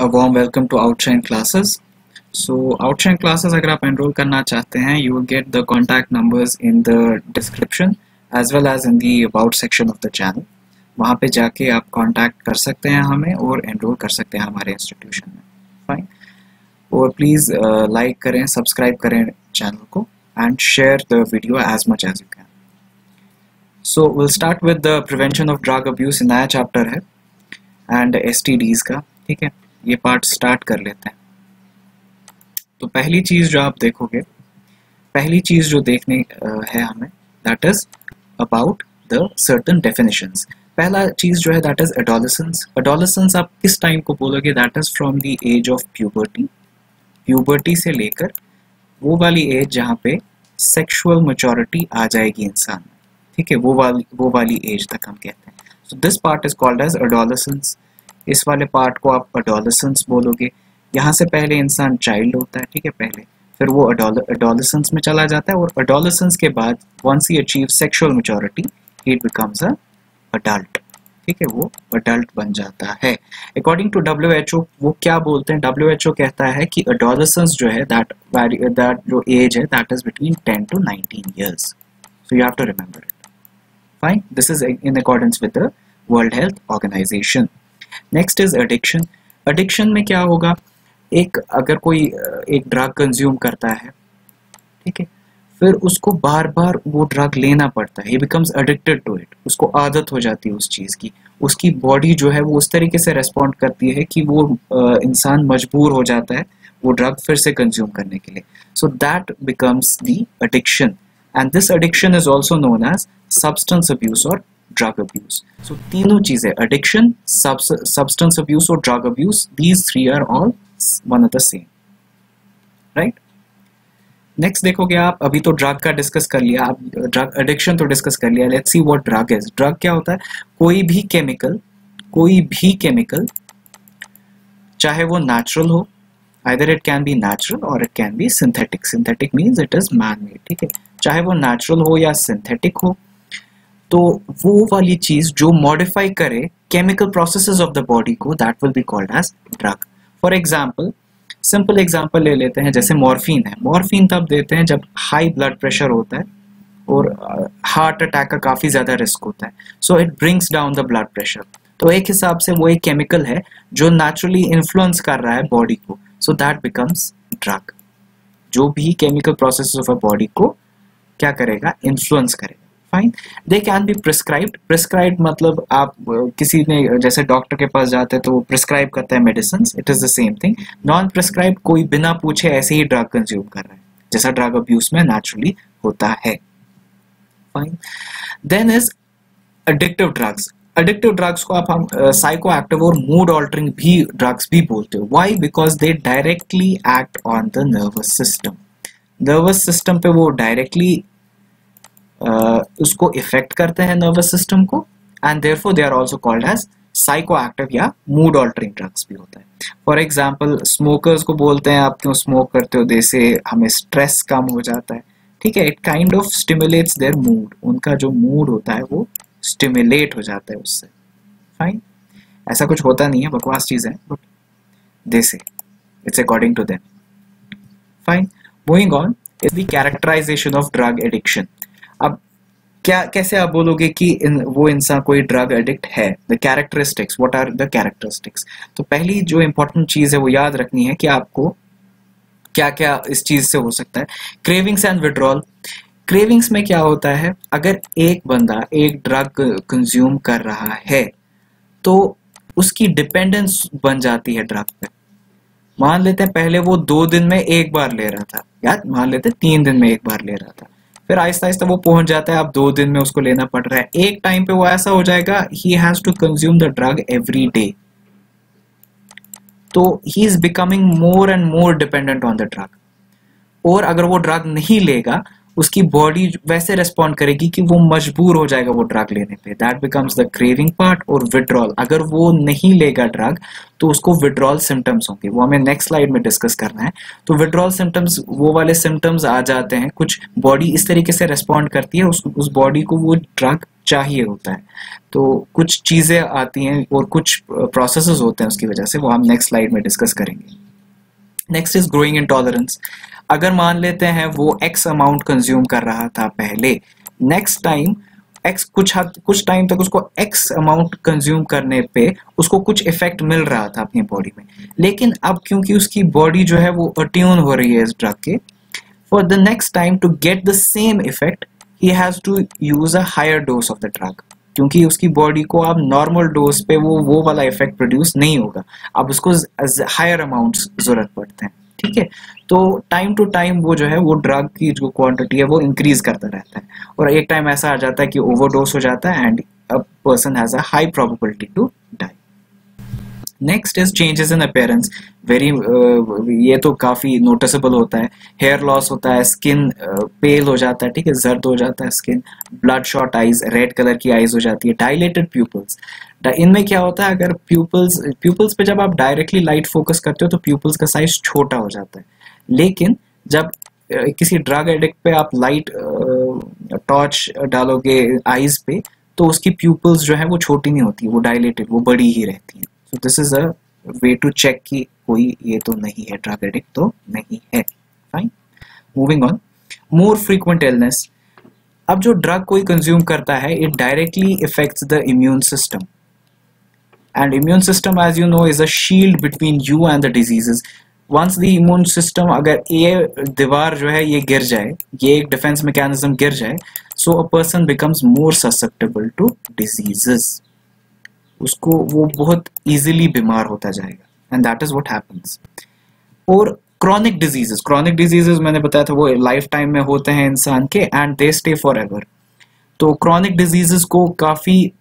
A warm welcome to Outshine classes. So Outshine classes अगर आप enroll करना चाहते हैं, you will get the contact numbers in the description as well as in the about section of the channel. वहाँ पे जाके आप contact कर सकते हैं हमें और enroll कर सकते हैं हमारे institution में. Fine. और please like करें, subscribe करें channel को and share the video as much as you can. So we'll start with the prevention of drug abuse. नया chapter है and STDs का, ठीक है. ये पार्ट स्टार्ट कर लेते हैं. तो पहली चीज जो आप देखोगे, पहली चीज जो देखने है हमें, that is about the certain definitions. पहला चीज जो है दैट इज एडोलेसेंस. एडोलेसेंस आप किस टाइम को बोलोगे? That is from the age of puberty. Puberty से लेकर वो वाली एज जहाँ पे सेक्सुअल मैच्योरिटी आ जाएगी इंसान में, ठीक है, वो वाली एज तक हम कहते हैं. So this part is called as adolescence. इस वाले पार्ट को आप एडोलेसेंस बोलोगे. यहाँ से पहले इंसान चाइल्ड होता है, ठीक है, पहले, फिर वो एडोलेसेंस में चला जाता है और एडोलेसेंस के बाद once he achieve sexual maturity it becomes a adult, ठीक है, वो अडल्ट बन जाता है. अकॉर्डिंग टू WHO वो क्या बोलते हैं? WHO कहता है कि एडोलेसेंस जो है दैट जो एज है that is between 10 to 19 years. So you have to remember it. Fine, this is in accordance with the World Health Organization. Next is addiction. Addiction में क्या होगा? अगर कोई एक ड्रग कंज्यूम करता है, ठीक है, फिर उसको बार बार वो ड्रग लेना पड़ता है. He becomes addicted to it. उसको आदत हो जाती है उस चीज़ की. उसकी बॉडी जो है वो उस तरीके से रेस्पॉन्ड करती है कि वो इंसान मजबूर हो जाता है वो ड्रग फिर से कंज्यूम करने के लिए. So that becomes the addiction and this addiction is also known as substance abuse और drug abuse. So तीनों चीजें, addiction, substance abuse और drug abuse, these three are all one of the same, right? Next देखोगे आप, अभी तो drug का discuss कर लिया, आप drug addiction तो डिस्कस कर लिया. Let's see what drug is. Drug क्या होता है? कोई भी केमिकल चाहे वो natural हो, either it can be natural or it can be synthetic. Synthetic means it is man-made, ठीक है, चाहे वो natural हो या synthetic हो, तो वो वाली चीज जो मॉडिफाई करे chemical processes of the body को, that will be called as drug. For example, simple example ले लेते हैं, जैसे मॉर्फिन है. मॉर्फिन तब देते हैं जब हाई ब्लड प्रेशर होता है और हार्ट अटैक का काफी ज्यादा रिस्क होता है. So it brings down the blood pressure. तो एक हिसाब से वो एक केमिकल है जो नेचुरली इन्फ्लुएंस कर रहा है बॉडी को. सो दैट बिकम्स ड्रग. जो भी chemical process of a body को क्या करेगा? इन्फ्लुएंस करेगा. Fine. They can be prescribed. Prescribed मतलब आप किसी ने, जैसे डॉक्टर के पास जाते हैं तो वो प्रिस्क्राइब करता है medicine. It is the same thing. Non prescribed कोई बिना पूछे ऐसे ही ड्रग कंज्यूम कर रहा है, जैसा ड्रग अब्यूज में नेचुरली होता है. Fine. Then is addictive drugs. Addictive drugs को आप हम साइको एक्टिव और मूड ऑल्टरिंग भी ड्रग्स भी बोलते हो. Why? Because they directly act on the nervous system. Nervous system पे वो डायरेक्टली उसको इफेक्ट करते हैं, नर्वस सिस्टम को, and therefore they are also called as psychoactive या मूड ऑल्टरिंग ड्रग्स भी होता है. फॉर एग्जांपल, स्मोकर्स को बोलते हैं आप क्यों स्मोक करते हो? जैसे हमें स्ट्रेस कम हो जाता है, ठीक है. It kind of stimulates their mood. उनका जो मूड होता है वो स्टिमुलेट हो जाता है उससे. फाइन. ऐसा कुछ होता नहीं है, बकवास चीज है, but they say it's according to them. Fine. Moving on is the characterization of drug addiction. अब क्या, कैसे आप बोलोगे कि वो इंसान कोई ड्रग एडिक्ट है? The characteristics, what are the characteristics? तो पहली जो इंपॉर्टेंट चीज है वो याद रखनी है कि आपको क्या क्या इस चीज से हो सकता है. Cravings and withdrawal. क्रेविंग्स में क्या होता है? अगर एक बंदा एक ड्रग कंज्यूम कर रहा है तो उसकी डिपेंडेंस बन जाती है ड्रग पे. मान लेते हैं पहले वो 2 दिन में एक बार ले रहा था, या मान लेते हैं 3 दिन में एक बार ले रहा था, फिर आहिस्ता आहिस्ता वो पहुंच जाता है अब 2 दिन में उसको लेना पड़ रहा है. एक टाइम पे वो ऐसा हो जाएगा he has to consume the drug every day. तो he is becoming more and more dependent on the drug. और अगर वो ड्रग नहीं लेगा उसकी बॉडी वैसे रेस्पॉन्ड करेगी कि वो मजबूर हो जाएगा वो ड्रग लेने पे. That becomes the craving part. और विड्रॉल, अगर वो नहीं लेगा ड्रग तो उसको विड्रॉल सिम्टम्स होंगे. वो हमें नेक्स्ट स्लाइड में डिस्कस करना है. तो विड्रॉल सिम्टम्स, वो वाले सिम्टम्स आ जाते हैं, कुछ बॉडी इस तरीके से रेस्पॉन्ड करती है, उस बॉडी को वो ड्रग चाहिए होता है। तो कुछ चीज़ें आती हैं और कुछ प्रोसेसेस होते हैं उसकी वजह से, वो हम नेक्स्ट स्लाइड में डिस्कस करेंगे। Next is growing intolerance. अगर मान लेते हैं वो एक्स अमाउंट कंज्यूम कर रहा था पहले, नेक्स्ट टाइम एक्स कुछ टाइम तक उसको एक्स अमाउंट कंज्यूम करने पे उसको कुछ इफेक्ट मिल रहा था अपनी बॉडी में, लेकिन अब क्योंकि उसकी बॉडी जो है वो अट्यून हो रही है इस ड्रग के, for the next time to get the same effect he has to use a higher dose of the drug, क्योंकि उसकी बॉडी को अब नॉर्मल डोज पे वो वाला इफेक्ट प्रोड्यूस नहीं होगा, अब उसको हायर अमाउंट्स जरूरत पड़ते हैं। ठीक है, तो टाइम टू टाइम वो जो है वो ड्रग की जो क्वांटिटी है वो इंक्रीज करता रहता है, और एक टाइम ऐसा आ जाता है कि ओवरडोज हो जाता है and a person has a high probability to die. Next is changes in appearance. Very ये तो काफी नोटिसेबल होता है, हेयर लॉस होता है, स्किन पेल हो जाता है, ठीक है, जर्द हो जाता है skin, blood shot eyes, red colour की आईज हो जाती है, डायलेटेड प्यूपल्स। इनमें क्या होता है, अगर प्यूपल्स पे जब आप डायरेक्टली लाइट फोकस करते हो तो प्यूपल्स का साइज छोटा हो जाता है, लेकिन जब किसी ड्रग एडिक्ट पे आप लाइट टॉर्च डालोगे आईज पे तो उसकी प्यूपल्स जो है वो छोटी नहीं होती, वो डायलेटेड, वो बड़ी ही रहती है। So this is a way to check कि कोई ये तो नहीं है, ड्रग एडिक्ट तो नहीं है। Fine, moving on. More frequent illness. अब जो ड्रग कोई कंज्यूम करता है it directly affects the immune system, and immune system as you know is a shield between you and the diseases. Once the immune system, अगर ये दीवार जो है ये गिर जाए, ये एक डिफेंस मैकेनिज्म गिर जाए, so a person becomes more susceptible to diseases, उसको वो बहुत इजीली बीमार होता जाएगा, and that is what happens. और क्रॉनिक डिजीजेस मैंने बताया था वो लाइफ टाइम में होते हैं इंसान के and they stay for ever. तो क्रॉनिक डिजीजेस को काफी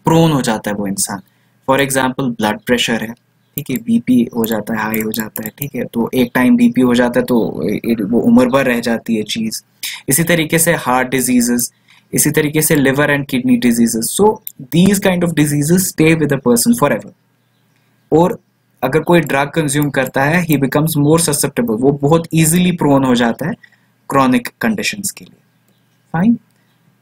प्रोन हो जाता है वो इंसान। फॉर एग्जाम्पल ब्लड प्रेशर है, ठीक है, बीपी हो जाता है, हाई हो जाता है, ठीक है, तो एक टाइम बीपी हो जाता है तो वो उम्र भर रह जाती है चीज। इसी तरीके से हार्ट डिजीजेस, इसी तरीके से liver and kidney diseases. So these kind of diseases stay with a person for ever. और अगर कोई ड्रग कंज्यूम करता है ही बिकम्स मोर ससेप्टेबल, वो बहुत इजीली प्रोन हो जाता है क्रॉनिक कंडीशंस के लिए। फाइन,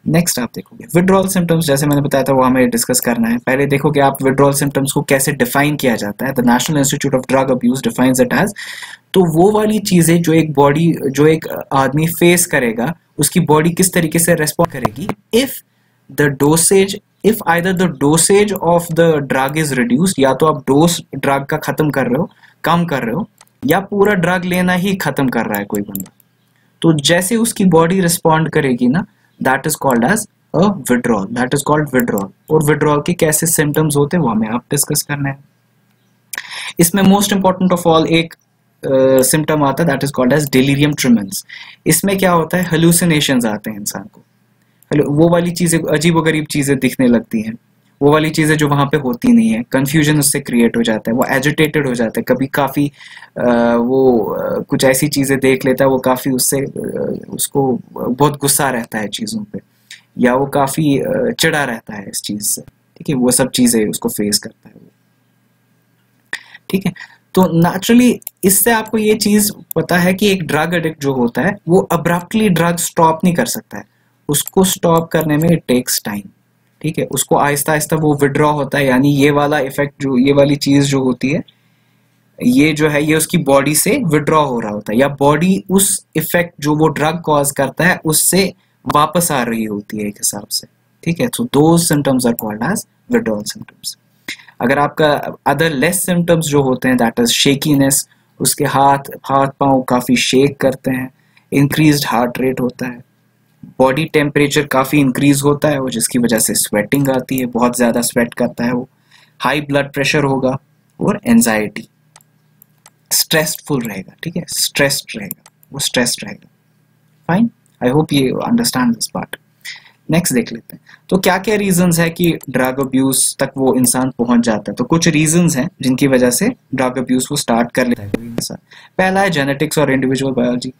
नेक्स्ट आप देखोगे विड्रॉल सिम्टम्स, जैसे मैंने बताया था वो हमें डिस्कस करना है। पहले देखोगे आप विड्रॉल सिम्टम्स को कैसे डिफाइन किया जाता है। The National Institute of Drug Abuse defines it as, तो वो वाली चीजें जो एक आदमी फेस करेगा, उसकी बॉडी किस तरीके से रेस्पॉन्ड करेगी if either the dosage of the drug is reduced, या तो आप डोज ड्रग का खत्म कर रहे हो, कम कर रहे हो, या पूरा ड्रग लेना ही खत्म कर रहा है कोई बंदा, तो जैसे उसकी बॉडी रिस्पॉन्ड करेगी ना, that is called as a withdrawal, that is called withdrawal. और विड्रॉल के कैसे सिम्टम्स होते हैं वो हमें आप डिस्कस करना है। इसमें मोस्ट इंपॉर्टेंट ऑफ ऑल एक सिम्टम आता है that is called as delirium tremens. इसमें क्या होता है, हेलुसिनेशंस आते हैं इंसान को, वो वाली चीजें, अजीबोगरीब चीजें दिखने लगती हैं, वो वाली चीजें जो वहां पे होती नहीं है, कंफ्यूजन उससे क्रिएट हो जाता है, वो एजिटेटेड हो जाता है, कभी काफी कुछ ऐसी चीजें देख लेता है, वो काफी उससे उसको बहुत गुस्सा रहता है चीजों पे, या वो काफी चिढ़ा रहता है इस चीज से, ठीक है, वो सब चीजें उसको फेस करता है वो। ठीक है, तो नेचुरली इससे आपको ये चीज पता है कि एक ड्रग एडिक्ट जो होता है वो अब्रप्टली ड्रग स्टॉप नहीं कर सकता है, उसको स्टॉप करने में इट टेक्स टाइम। ठीक है, उसको आहिस्ता आहिस्ता वो विड्रॉ होता है, यानी ये वाला इफेक्ट, जो ये वाली चीज जो होती है, ये जो है ये उसकी बॉडी से विड्रॉ हो रहा होता है, या बॉडी उस इफेक्ट जो वो ड्रग कॉज करता है उससे वापस आ रही होती है एक हिसाब से। ठीक है, so those symptoms are called as withdrawal symptoms. अगर आपका अदर लेस सिम्टम्स जो होते हैं दैट इज शेकीनेस, उसके हाथ पांव काफी शेक करते हैं, इंक्रीज्ड हार्ट रेट होता है, बॉडी टेम्परेचर काफी इंक्रीज होता है, वो जिसकी वजह से स्वेटिंग आती है, बहुत ज्यादा स्वेट करता है वो, हाई ब्लड प्रेशर होगा, और एंजाइटी, स्ट्रेसफुल रहेगा, ठीक है, स्ट्रेस्ड रहेगा, वो स्ट्रेस्ड रहेगा। Fine, I hope you understand this part. Next देख लेते हैं, तो क्या क्या रीजंस है कि ड्रग अब्यूज तक वो इंसान पहुंच जाता है। तो कुछ रीजंस हैं जिनकी वजह से ड्रग अब्यूज वो स्टार्ट कर लेता है कोई इंसान। पहला है जेनेटिक्स और इंडिविजुअल बायोलॉजी।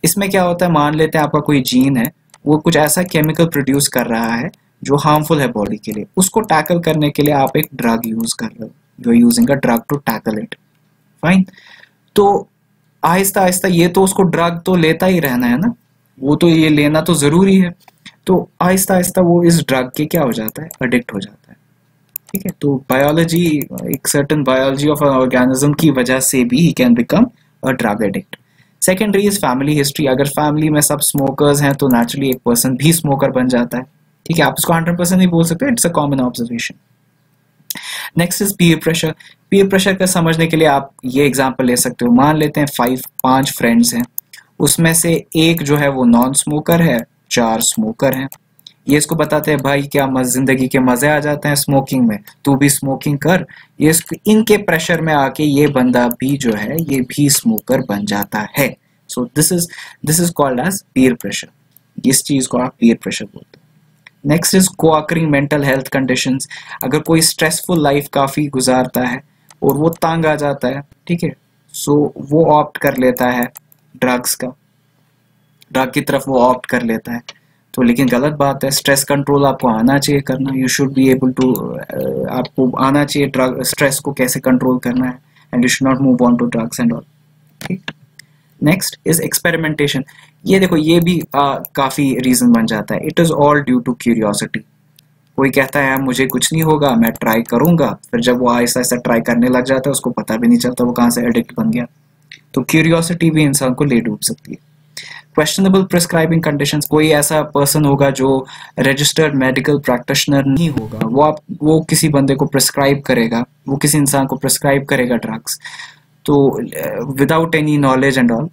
इसमें क्या होता है, मान लेते हैं आपका कोई जीन है, वो कुछ ऐसा केमिकल प्रोड्यूस कर रहा है जो हार्मफुल है बॉडी के लिए, उसको टैकल करने के लिए आप एक ड्रग यूज कर रहे हो, you are using a drug to tackle it. Fine, तो आहिस्ता आहिस्ता ये तो उसको ड्रग तो लेता ही रहना है ना, वो तो ये लेना तो जरूरी है, तो आहिस्ता आहिस्ता वो इस ड्रग के क्या हो जाता है, एडिक्ट हो जाता है। ठीक है, तो बायोलॉजी, एक सर्टेन बायोलॉजी ऑफ ऑर्गेनिज्म की वजह से भी he can become a drug addict. Secondary is family history. अगर फैमिली में सब स्मोकर्स हैं तो नेचुरली एक पर्सन भी स्मोकर बन जाता है। ठीक है, आप उसको 100% नहीं बोल सकते, it's a common observation. Next is peer pressure. Peer pressure का समझने के लिए आप ये एग्जांपल ले सकते हो। मान लेते हैं 5 फ्रेंड्स हैं, उसमें से एक जो है वो नॉन स्मोकर है, 4 स्मोकर हैं। ये इसको बताते हैं भाई क्या जिंदगी के मजे आ जाते हैं स्मोकिंग में, तू भी स्मोकिंग कर। ये इनके प्रेशर में आके ये बंदा भी जो है ये भी स्मोकर बन जाता है। So this is called as peer pressure. इस चीज को आप पीयर प्रेशर बोलते हैं। Next is co-occurring mental health conditions. अगर कोई स्ट्रेसफुल लाइफ काफी गुजारता है और वो तंग आ जाता है, ठीक है, सो वो ऑप्ट कर लेता है ड्रग्स की तरफ वो ऑप्ट कर लेता है। तो लेकिन गलत बात है, स्ट्रेस कंट्रोल आपको आना चाहिए करना। You should be able to, आपको आना चाहिए ड्रग स्ट्रेस को कैसे कंट्रोल करना है, and you should not move on to drugs and all. ठीक। Next is experimentation. ये देखो, ये भी काफी रीजन बन जाता है। It is all due to curiosity. कोई कहता है मुझे कुछ नहीं होगा, मैं ट्राई करूंगा, फिर जब वो आहिस्ता आहिस्ता ट्राई करने लग जाता है उसको पता भी नहीं चलता वो कहाँ से एडिक्ट बन गया। तो क्यूरियोसिटी भी इंसान को ले डूब सकती है। Questionable prescribing conditions. कोई ऐसा पर्सन होगा जो रजिस्टर्ड मेडिकल प्रैक्टिशनर नहीं होगा, वो किसी बंदे को प्रिस्क्राइब करेगा, वो किसी इंसान को प्रिस्क्राइब करेगा ड्रग्स, तो without any knowledge and all,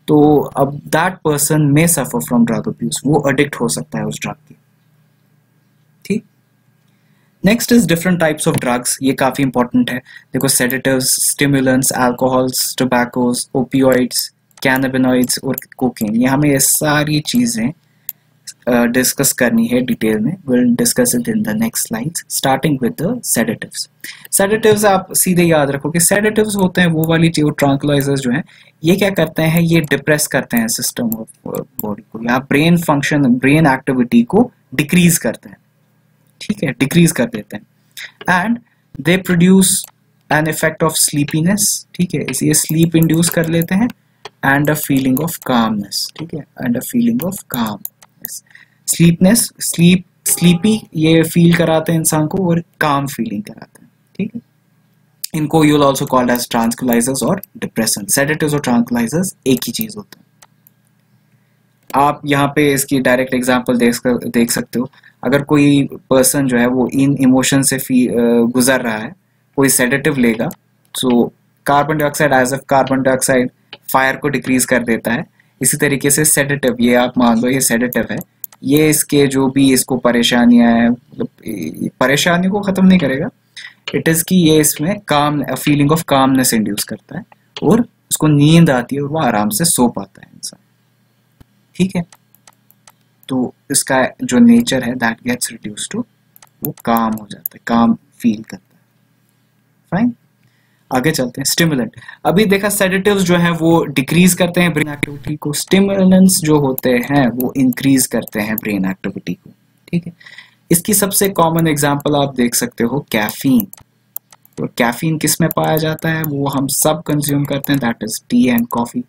तो अब that person may suffer from drug abuse. वो एडिक्ट हो सकता है उस ड्रग की। ठीक। Next is different types of drugs. ये काफी इंपॉर्टेंट है। देखो, sedatives, stimulants, alcohols, tobaccos, opioids, cannabinoids और कोकेन। ये हमें ये सारी चीजें डिस्कस करनी है डिटेल में। Will discuss it in the next slides, starting with the sedatives. Sedatives आप सीधे याद रखो कि सेडेटिव्स होते हैं वो वाली चीज, ट्रैंक्विलाइजर्स जो हैं, ये क्या करते हैं, ये डिप्रेस करते हैं सिस्टम ऑफ बॉडी को, या ब्रेन फंक्शन, ब्रेन एक्टिविटी को डिक्रीज करते हैं। ठीक है, डिक्रीज कर देते हैं। And they produce an effect of sleepiness. ठीक है, ये स्लीप इंड्यूस कर लेते हैं, and a feeling of calmness. ठीक है, and a feeling of calmness. Sleepiness, sleepy ये फील कराते हैं इंसान को, और काम फीलिंग कराते हैं। ठीक है, इनको you will also called as tranquilizers और डिप्रेसेंट। सेडेटिव्स और ट्रांक्विलाइजर्स एक ही चीज होते हैं। आप यहाँ पे इसकी डायरेक्ट एग्जांपल देख सकते हो। अगर कोई पर्सन जो है वो इन इमोशन से गुजर रहा है, कोई सेडेटिव लेगा, तो carbon dioxide, age of carbon dioxide fire को डिक्रीज कर देता है। इसी तरीके से सेडेटिव, ये आप मान लो ये सेडेटिव है, ये इसके जो भी इसको परेशानियां हैं, मतलब परेशानी को खत्म नहीं करेगा, इट इज कि ये इसमें काम, फीलिंग ऑफ कामनेस इंड्यूस करता है, और उसको नींद आती है और वो आराम से सो पाता है इंसान। ठीक है, तो इसका जो नेचर है दैट गेट्स रिड्यूस टू, वो काम हो जाता है, काम फील करता है। फाइन, आगे चलते हैं। स्टिमुलेंट। अभी देखा सेडेटिव्स जो है वो डिक्रीज करते हैं ब्रेन एक्टिविटी को, स्टिमुलेंट्स जो होते हैं वो इंक्रीज करते हैं ब्रेन एक्टिविटी को। ठीक है, इसकी सबसे कॉमन एग्जांपल आप देख सकते हो कैफीन। तो कैफीन किस में पाया जाता है, वो हम सब कंज्यूम करते हैं, that is T and coffee.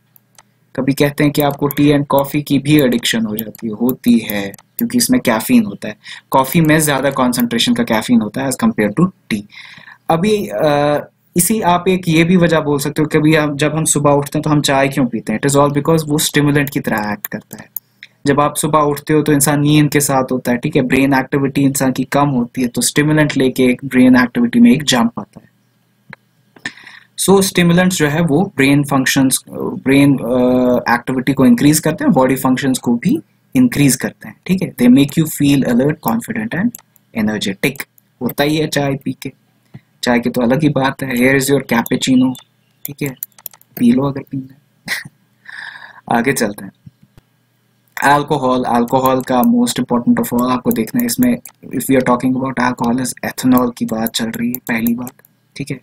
कभी कहते हैं कि आपको टी एंड कॉफी की भी एडिक्शन हो जाती है, होती है, क्योंकि इसमें कैफीन होता है। कॉफी में ज्यादा कॉन्सेंट्रेशन का कैफीन होता है एज कम्पेयर टू टी। अभी इसी आप एक ये भी वजह बोल सकते हो, कभी जब हम सुबह उठते हैं तो हम चाय क्यों पीते हैं, इट इज ऑल बिकॉज वो स्टिमुलेंट की तरह एक्ट करता है। जब आप सुबह उठते हो तो इंसान नींद के साथ होता है, ठीक है, ब्रेन एक्टिविटी इंसान की कम होती है, तो स्टिमुलेंट लेके एक ब्रेन एक्टिविटी में एक जंप आता है। सो स्टिमुलेंट्स जो है वो ब्रेन फंक्शंस, ब्रेन एक्टिविटी को इंक्रीज करते हैं, बॉडी फंक्शंस को भी इंक्रीज करते हैं। ठीक है, they make you feel alert, confident and energetic. होता ही है चाय पी के, चाय की तो अलग ही बात है। Here is your cappuccino. ठीक है, पी लो अगर पीना है। आगे चलते हैं। अल्कोहल। अल्कोहल का मोस्ट इंपॉर्टेंट ऑफ ऑल आपको देखना है इसमें, if we are talking about alcohol, is ethanol की बात चल रही है, पहली बात। ठीक है,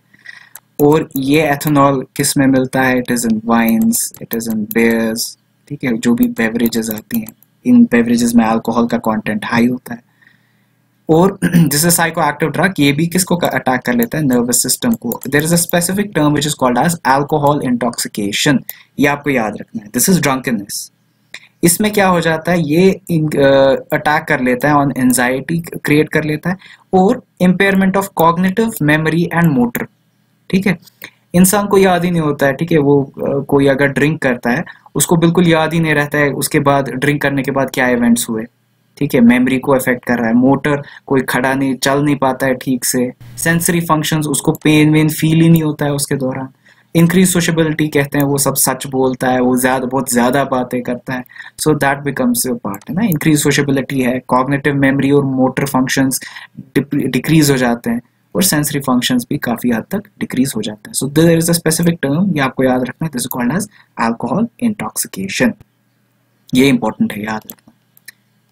और ये एथेनॉल किस में मिलता है, it is in wines, it is in beers. ठीक है, जो भी बेवरेजेस आती हैं, इन बेवरेजेस में अल्कोहल का कंटेंट हाई होता है। और जैसे साइको एक्टिव ड्रग, ये भी किसको अटैक कर लेता है, नर्वस सिस्टम को। There is a specific term which is called as alcohol intoxication. ये आपको याद रखना है, दिस इज ड्रंकनेस। इसमें क्या हो जाता है, ये अटैक कर लेता है ऑन एंजाइटी क्रिएट कर लेता है और impairment of cognitive, memory and motor. ठीक है, इंसान को याद ही नहीं होता है। ठीक है, वो कोई अगर ड्रिंक करता है उसको बिल्कुल याद ही नहीं रहता है उसके बाद ड्रिंक करने के बाद क्या इवेंट्स हुए। ठीक है, मेमोरी को अफेक्ट कर रहा है, मोटर कोई खड़ा नहीं चल नहीं पाता है ठीक से, सेंसरी फंक्शंस उसको पेन वेन फील ही नहीं होता है उसके दौरान। इंक्रीज सोशेबिलिटी कहते हैं, वो सब सच बोलता है, वो बहुत ज्यादा बातें करता है, सो दैट बिकम्स योर पार्ट, है ना। इंक्रीज सोशेबिलिटी है, कॉग्निटिव मेमोरी और मोटर फंक्शंस डिक्रीज हो जाते हैं और सेंसरी फंक्शंस भी काफी हद तक डिक्रीज हो जाते हैं। So there is a specific term, ये आपको याद रखना है, this is called as alcohol intoxication. ये इंपॉर्टेंट है, याद रखना।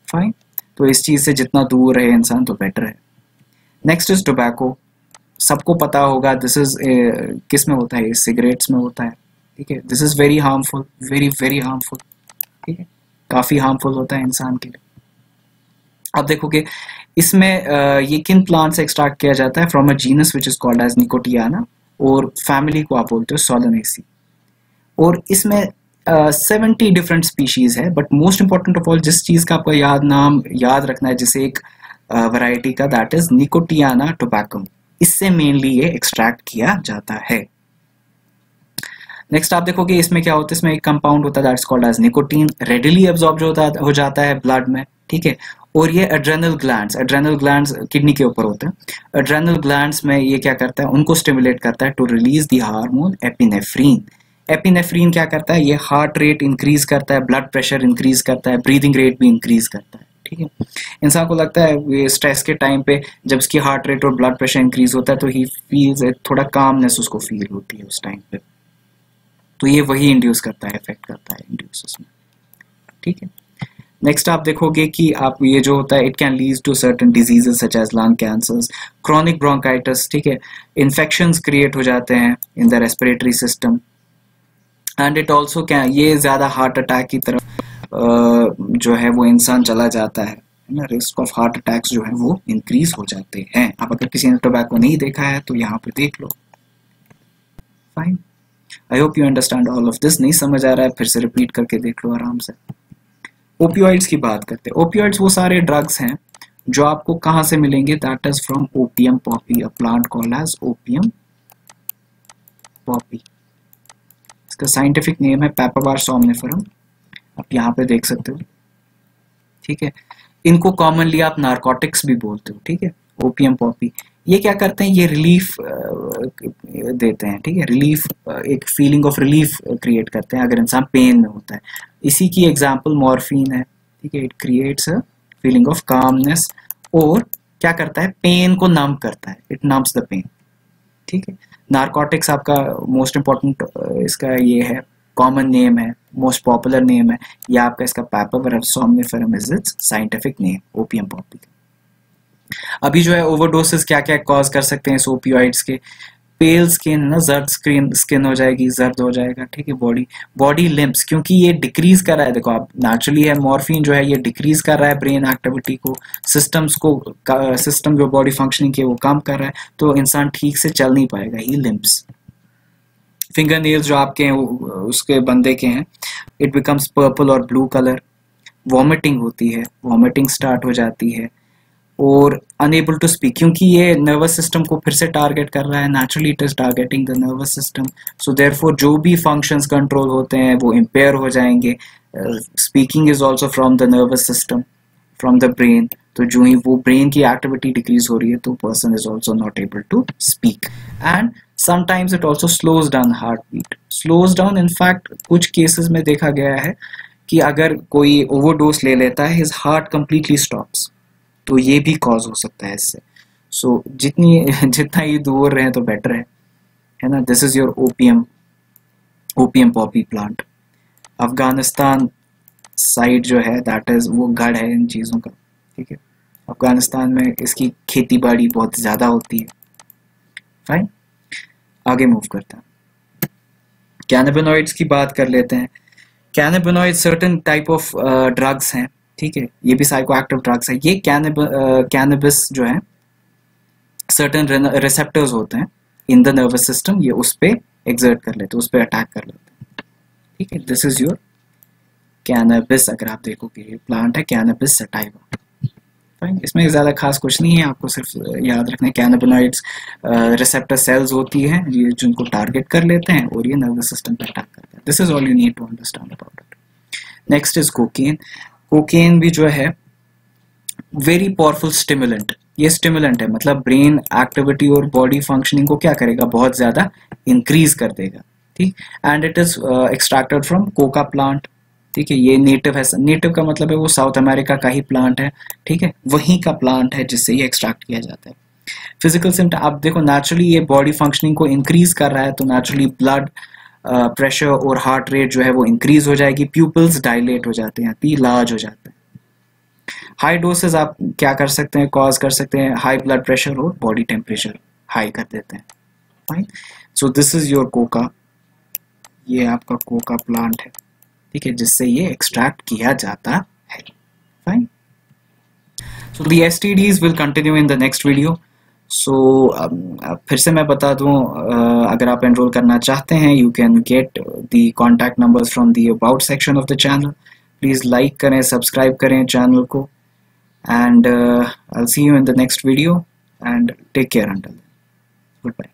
फाइन, तो इस चीज से जितना दूर रहे इंसान तो बेटर है। नेक्स्ट इज टोबैको, सबको पता होगा, दिस इज किस में होता है, सिगरेट्स में होता है। ठीक है, this is very harmful, very very harmful. ठीक है, काफी हार्मफुल होता है इंसान के लिए। अब देखोगे इसमें ये किन प्लांट से एक्सट्रैक्ट किया जाता है, from a genus which is called as Nicotiana, और फैमिली को आप बोलते हो सोलेनेसी। और इसमें 70 डिफरेंट स्पीशीज है, but most important of all जिस चीज का आपको नाम याद रखना है, जिसे एक वैरायटी का, दैट इज निकोटियाना टोबैकम। इससे मेनली ये एक्सट्रैक्ट किया जाता है। नेक्स्ट आप देखोगे इसमें क्या होता है, इसमें एक कंपाउंड होता है that's called as nicotine, readily absorb हो जाता है ब्लड में। ठीक है, और ये एड्रेनल ग्लैंड्स किडनी के ऊपर होते हैं। एड्रेनल ग्लैंड्स में ये क्या करता है, उनको स्टिमुलेट करता है to release the hormone epinephrine. Epinephrine क्या करता है, ये हार्ट रेट इंक्रीज करता है, ब्लड प्रेशर इंक्रीज करता है, ब्रीदिंग रेट भी इंक्रीज करता है। ठीक है, इंसान को लगता है ये स्ट्रेस के टाइम पे जब उसकी हार्ट रेट और ब्लड प्रेशर इंक्रीज होता है तो ही फील्स थोड़ा कामनेस उसको फील होती है उस टाइम पे, तो ये वही इंड्यूस करता है, इफेक्ट करता है इंड्यूस उसमें। ठीक है, नेक्स्ट आप देखोगे कि आप ये जो होता है, it can lead to certain diseases such as lung cancers, chronic bronchitis. ठीक है, इन्फेक्शंस क्रिएट हो जाते हैं in the respiratory system, and it also can, ये ज्यादा हार्ट अटैक की तरफ जो है वो इंसान चला जाता है ना, रिस्क ऑफ हार्ट अटैक्स जो है वो इंक्रीज हो जाते हैं। आप अगर किसी ने टोबैको नहीं देखा है तो यहाँ पे देख लो। Fine, I hope you understand all of this. नहीं समझ आ रहा है फिर से रिपीट करके देख लो आराम से। ओपियोइड्स की बात करते हैं। ओपियोइड्स वो सारे ड्रग्स हैं जो आपको कहाँ से मिलेंगे, that is from opium poppy, a plant called as opium poppy. इसका साइंटिफिक नेम है पैपावर सोमनिफरम, आप यहाँ पे देख सकते हो। ठीक है, इनको कॉमनली आप नारकोटिक्स भी बोलते हो। ठीक है, ओपियम पॉपी ये क्या करते हैं, ये रिलीफ देते हैं। ठीक है, रिलीफ, एक फीलिंग ऑफ रिलीफ क्रिएट करते हैं अगर इंसान पेन में होता है। इसी की एग्जांपल मॉर्फिन है। ठीक है, it creates a feeling of calmness, और क्या करता है, पेन को नम करता है, इट नम्स द पेन। ठीक है, नारकोटिक्स आपका मोस्ट इंपॉर्टेंट इसका ये है, कॉमन नेम है, मोस्ट पॉपुलर नेम है, या आपका इसका Papaver somniferum is it's scientific name, opium Poppy. अभी जो है ओवरडोसेस क्या क्या कॉज कर सकते हैं इस ओपियोइड्स के, पेल स्किन ना, जर्द स्किन हो जाएगी, जर्द हो जाएगा। ठीक है, बॉडी लिम्प्स, क्योंकि ये डिक्रीज कर रहा है, देखो आप नेचुरली है मॉर्फिन जो है ये डिक्रीज कर रहा है ब्रेन एक्टिविटी को, सिस्टम जो बॉडी फंक्शनिंग के वो काम कर रहा है, तो इंसान ठीक से चल नहीं पाएगा, ही लिम्प्स। फिंगर नेल्स जो आपके हैं उसके बंदे के हैं, इट बिकम्स पर्पल और ब्लू कलर। वॉमिटिंग होती है, वॉमिटिंग स्टार्ट हो जाती है, और अनएबल टू स्पीक, क्योंकि ये नर्वस सिस्टम को फिर से टारगेट कर रहा है, naturally it is targeting the nervous system, so therefore जो भी फंक्शंस कंट्रोल होते हैं वो इम्पेयर हो जाएंगे। Speaking is also from the nervous system, from the brain, तो जो ही वो ब्रेन की एक्टिविटी डिक्रीज हो रही है तो person is also not able to speak, and sometimes it also slows down heart beat, slows down. In fact कुछ cases में देखा गया है कि अगर कोई ओवरडोज ले लेता है, हिज हार्ट कंप्लीटली स्टॉप्स, तो ये भी कॉज हो सकता है इससे। सो जितना ही दूर रहे तो बेटर है ना। This is your opium Poppy plant. Afghanistan side जो है दैट इज वो गढ़ है इन चीज़ों का। ठीक है, अफगानिस्तान में इसकी खेती बाड़ी बहुत ज़्यादा होती है। फाइन, आगे मूव करते हैं, कैनाबिनॉइड्स की बात कर लेते हैं। Cannabinoid certain type of drugs हैं। ठीक है, ये भी साइकोएक्टिव ड्रग्स है। ये कैनबिस जो है सर्टेन रिसेप्टर्स होते हैं इन द नर्वस सिस्टम, ये उस पे एग्जर्ट कर लेते हैं, उस पे अटैक कर लेते हैं। ठीक है, दिस इज योर कैनबिस, अगर आप देखोगे प्लांट है कैनबिस सटाइवा। फाइन, इसमें ज़्यादा खास कुछ नहीं है, आपको सिर्फ याद रखना है कैनाबिनॉइड्स रिसेप्टर सेल्स होती हैं ये जिनको टारगेट कर लेते हैं और ये नर्वस सिस्टम पर अटैक करते हैं। This is all you need to understand about it. Next is cocaine. Cocaine भी जो है वेरी पावरफुल स्टिमुलेंट, ये स्टिमुलेंट है मतलब ब्रेन एक्टिविटी और बॉडी फंक्शनिंग को क्या करेगा, बहुत ज़्यादा इंक्रीज कर देगा। ठीक, and it is extracted from coca plant. ठीक है, ये नेटिव है, नेटिव का मतलब है वो साउथ अमेरिका का ही प्लांट है। ठीक है, वहीं का प्लांट है जिससे ये एक्सट्रैक्ट किया जाता है। फिजिकल सिम्टम, आप देखो नेचुरली ये बॉडी फंक्शनिंग को इंक्रीज कर रहा है तो नेचुरली ब्लड प्रेशर और हार्ट रेट जो है वो इंक्रीज हो जाएगी, प्यूपल्स डायलेट हो जाते हैं, पी लार्ज हो जाते हैं। हाई डोसेस आप क्या कर सकते हैं, कॉज कर सकते हैं हाई ब्लड प्रेशर और बॉडी टेम्परेचर हाई कर देते हैं। Fine, so this is your Coca, ये आपका कोका प्लांट है। ठीक है, जिससे ये एक्सट्रैक्ट किया जाता है। Fine, so the STDs will continue in the next video. So फिर से मैं बता दूं, अगर आप एनरोल करना चाहते हैं you can get the contact numbers from the about section of the channel. Please like करें, सब्सक्राइब करें चैनल को, and I'll see you in the next video and take care until then. Goodbye.